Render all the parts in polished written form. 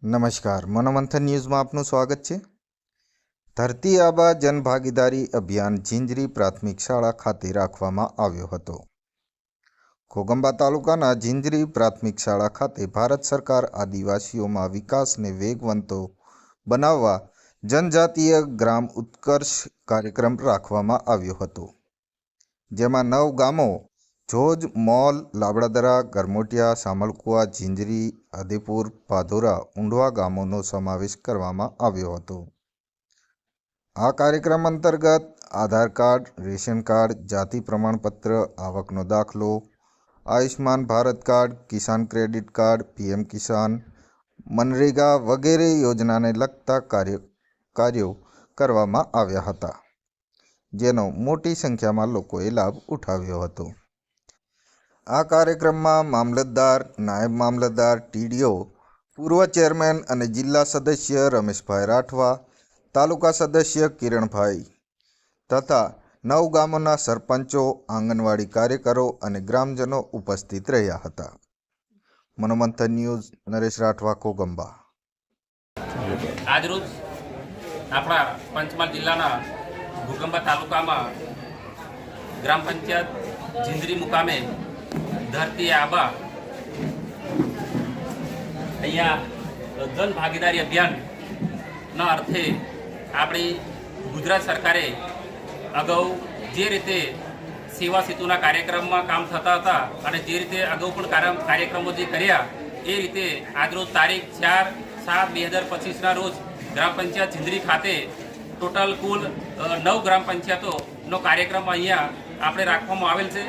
નમસ્કાર, મનોમંથન ન્યૂઝમાં આપનું સ્વાગત છે। ધરતી આબા જનભાગીદારી અભિયાન ઝીંઝરી પ્રાથમિક શાળા ખાતે રાખવામાં આવ્યો હતો। ઘોગંબા તાલુકાના ઝીંઝરી પ્રાથમિક શાળા ખાતે ભારત સરકાર આદિવાસીઓમાં વિકાસને વેગવંતો બનાવવા જનજાતીય ગ્રામ ઉત્કર્ષ કાર્યક્રમ રાખવામાં આવ્યો હતો, જેમાં 9 ગામો જોજ, મોલ, લાબડાદરા, ગરમોટિયા, સામલકુવા, ઝીંઝરી, આદિપુર, ભાદોરા, ઊંડવા ગામોનો સમાવેશ કરવામાં આવ્યો હતો। આ કાર્યક્રમ અંતર્ગત આધાર કાર્ડ, રેશન કાર્ડ, જાતિ પ્રમાણપત્ર, આવકનો દાખલો, આયુષ્માન ભારત કાર્ડ, કિસાન ક્રેડિટ કાર્ડ, પીએમ કિસાન, મનરેગા વગેરે યોજનાને લગતા કાર્યો કરવામાં આવ્યા હતા, જેનો મોટી સંખ્યામાં લોકોએ લાભ ઉઠાવ્યો હતો। આ કાર્યક્રમમાં મામલતદાર, નાયબ મામલતદાર, ટીડીઓ, પૂર્વ ચેરમેન અને જિલ્લા સદસ્ય રમેશભાઈ રાઠવા, તાલુકા સદસ્ય કિરણભાઈ તથા 9 ગામોના સરપંચો, આંગણવાડી કાર્યકરો અને ગ્રામજનો ઉપસ્થિત રહ્યા હતા। મનોમંથન ન્યૂઝ, નરેશ રાઠવા, ઘોગંબા। આજરોજ આપણા પંચમહાલ જિલ્લાના ઘોગંબા તાલુકામાં ગ્રામ પંચાયત ઝીંઝરી મુકામે ધરતી આબા અહીંયા જન ભાગીદારી અભિયાનના અર્થે આપણી ગુજરાત સરકારે અગાઉ જે રીતે સેવા સેતુના કાર્યક્રમમાં કામ થતા હતા અને જે રીતે અગાઉ પણ કાર્યક્રમો જે કર્યા એ રીતે આજરોજ તારીખ 4/7/2025ના રોજ ગ્રામ પંચાયત ઝીંઝરી ખાતે ટોટલ કુલ 9 ગ્રામ પંચાયતોનો કાર્યક્રમ અહીંયા આપણે રાખવામાં આવેલ છે,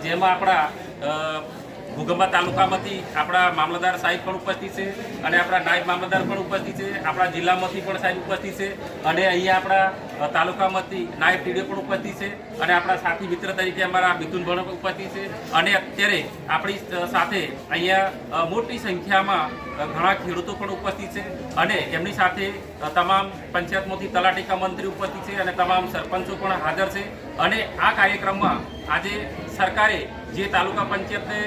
જેમાં આપણા ઘોગંબા તાલુકામાંથી આપણા મામલતદાર સાહેબ પણ ઉપસ્થિત છે અને આપણા નાયબ મામલતદાર પણ ઉપસ્થિત છે, આપણા જિલ્લામાંથી પણ સાહેબ ઉપસ્થિત છે અને અહીંયા આપણા તાલુકામાંથી નાયબ ટીડીઓ પણ ઉપસ્થિત છે અને આપણા સાથી મિત્ર તરીકે અમારા મિથુનભાઈ પણ ઉપસ્થિત છે અને અત્યારે આપણી સાથે અહીંયા મોટી સંખ્યામાં ઘણા ખેડૂતો પણ ઉપસ્થિત છે અને એમની સાથે તમામ પંચાયતમાંથી તલાટીકા મંત્રી ઉપસ્થિત છે અને તમામ સરપંચો પણ હાજર છે। અને આ કાર્યક્રમમાં આજે સરકારે જે તાલુકા પંચાયતને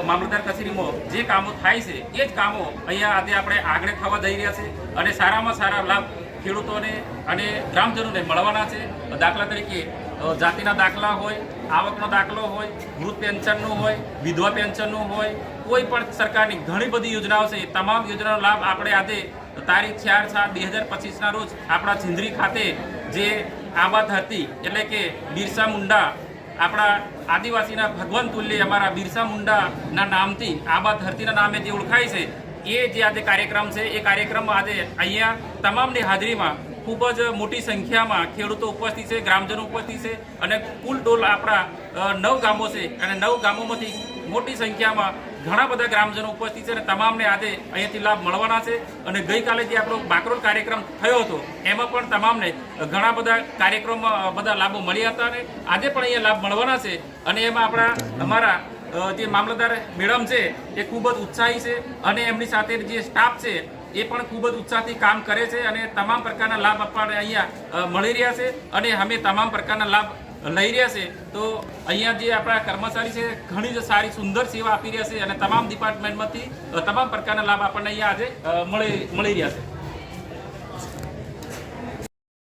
મામલતદાર કચેરીમાં જે કામો થાય છે એ જ કામો અહીંયા આજે આપણે આગળ થવા જઈ રહ્યા છે અને સારામાં સારા લાભ ખેડૂતોને અને ગ્રામજનોને મળવાના છે। દાખલા તરીકે જાતિના દાખલા હોય, આવકનો દાખલો હોય, વૃદ્ધ પેન્શનનો હોય, વિધવા પેન્શનનો હોય, કોઈ પણ સરકારની ઘણી બધી યોજનાઓ છે, તમામ યોજનાનો લાભ આપણે આજે તારીખ 4/7/2025ના રોજ આપણા ઝીંઝરી ખાતે જે આબા ધરતી એટલે કે બિરસા મુંડા આપણા આદિવાસીના ભગવાન તુલ્ય અમારા બિરસા મુંડાના નામથી આબા ધરતીના નામે જે ઓળખાય છે એ જે આજે કાર્યક્રમ છે એ કાર્યક્રમમાં આજે અહીંયા તમામની હાજરીમાં ખૂબ જ મોટી સંખ્યામાં ખેડૂતો ઉપસ્થિત છે, ગ્રામજનો ઉપસ્થિત છે અને કુલ ટોલ આપણા 9 ગામો છે અને 9 ગામોમાંથી મોટી સંખ્યામાં ઘણા બધા ગ્રામજનો ઉપસ્થિત છે અને તમામને આજે અહીંયાથી લાભ મળવાના છે। અને ગઈકાલે જે આપણો બાકરોલ કાર્યક્રમ થયો હતો એમાં પણ તમામને ઘણા બધા કાર્યક્રમમાં બધા લાભો મળ્યા હતા અને આજે પણ અહીંયા લાભ મળવાના છે અને એમાં અમારા જે મામલતદાર મેડમ છે એ ખૂબ જ ઉત્સાહી છે અને એમની સાથે જે સ્ટાફ છે એ પણ ખૂબ જ ઉત્સાહથી કામ કરે છે અને તમામ પ્રકારના લાભ આપણને અહીંયા મળી રહ્યા છે અને અમે તમામ પ્રકારના લાભ લઈ રહ્યા છે। તો અહીંયા જે આપણા કર્મચારી છે ઘણી જ સારી સુંદર સેવા આપી રહ્યા છે અને તમામ ડિપાર્ટમેન્ટમાંથી તમામ પ્રકારના લાભ આપણને અહીંયા આજે મળી રહ્યા છે।